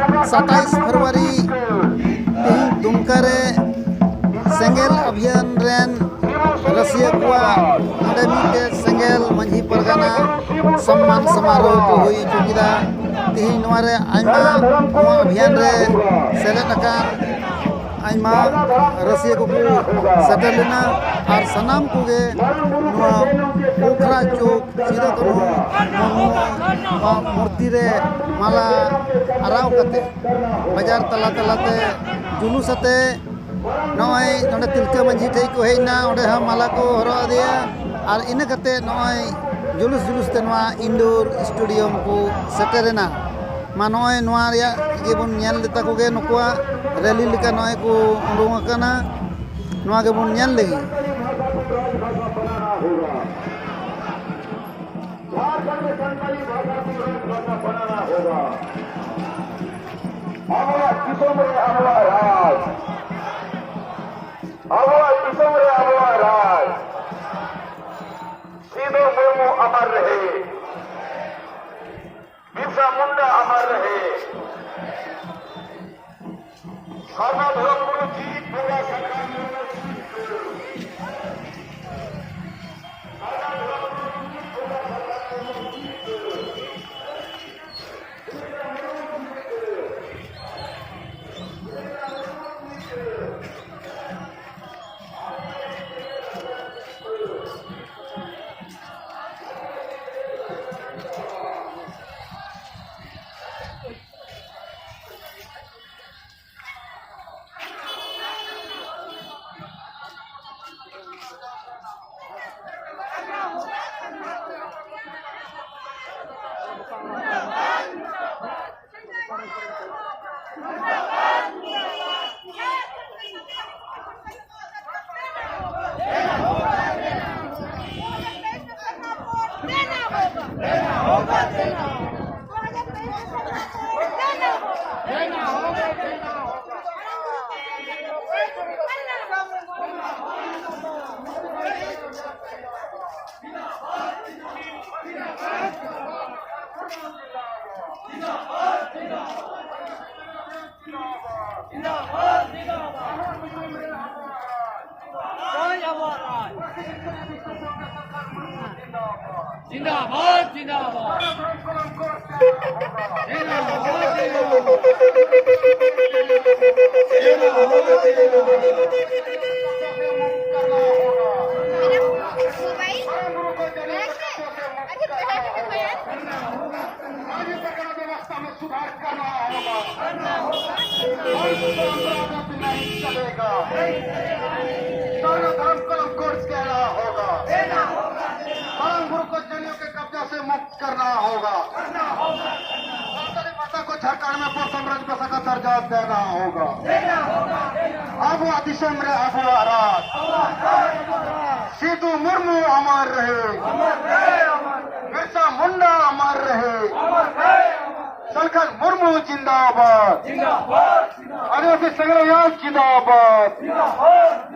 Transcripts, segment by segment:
27 फरवरी दुमका सेंगेल अभियान रेन रसिया कुआ अंडे मीटे सेंगेल मंझी परगाना सम्मान समारोह को हुई चुकीदा तिहिन नवारे आइमा नवा अभियान रे सेलेद अकान आइमा रसिया को सेटल लेना और सनाम कोगे नवा पोखरा चौक सीधा करो मूर्ति रे माला आराव कते बाजार तला तलाते जुलूस आते नॉय नोडे तिलका मंझी ठेई को हेना ओडे हम माला को हरो दिया और इना कते नॉय जुलूस ते नवा इंडोर स्टेडियम को सेटेरेना मा नॉय नवा रिया गेबुन नेल लेता कोगे नुकुआ रैली लेका नॉय को उडुंग अकाना नवा गेबुन नेल लेगी सीधो मुर्मू अमर रहे, बिरसा मुंडा अमर रहे, सर्वधर्म जीत होगा सरकार जिंदाबाद जिंदाबाद व्यवस्था में सुधार करना चलेगा सर्वधर्म कलम कोर्स कहना होगा परम गुरु को जलियों के कब्जा से मुक्त करना होगा माता को झारखंड में साम्राज्य भाषा का दर्जा देना होगा आबुआ दिसम रे आबुआ राज सीधू मुर्मू अमर रहे बिरसा मुंडा अमर रहे सलखन मुर्मू जिंदाबाद आदिवासी संग्राम जिंदाबाद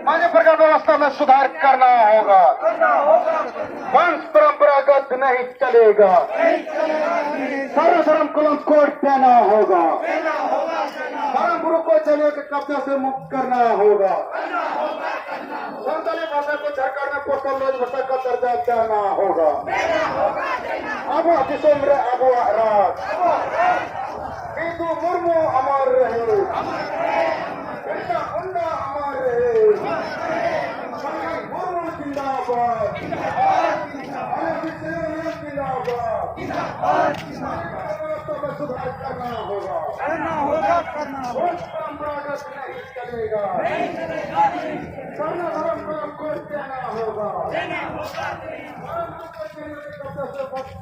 मान्य प्रकार व्यवस्था में सुधार करना होगा वंश परंपरागत नहीं चलेगा सर्वधर्म कुलम कोड देना होगा परम गुरु को जलियों के कब्जा से मुक्त करना होगा संताली भाषा को झारखंड में पोस्टल भाषा का दर्जा देना होगा आबुआ दिसम रे आबुआ राज सीधू मुर्मू अमर रहे बिरसा मुंडा अमर रहे मुर्मू जिंदाबाद में सुधार करना होगा परंपरागत नहीं चलेगा सर्वधर्म कलम कोड देना होगा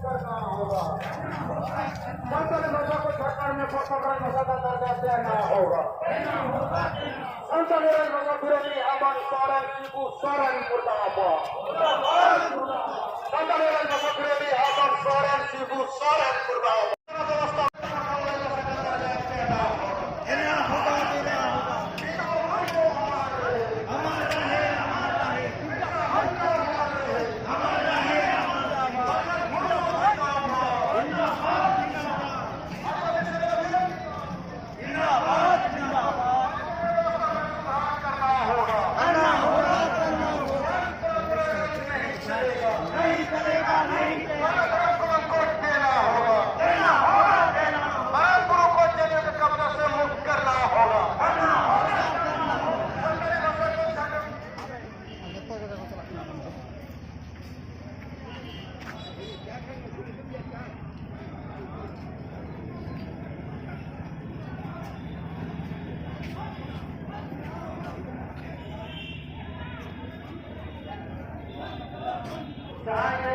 करना होगा संताली भाषा को झारखंड में पोस्टल भाषा का दर्जा देना होगा संताली भाषा विरोधी अमन सोरेन शिबू सोरेन मुर्दाबाद संताली भाषा विरोधी अमन सोरेन शिबू सोरेन मुर्दाबाद Jangan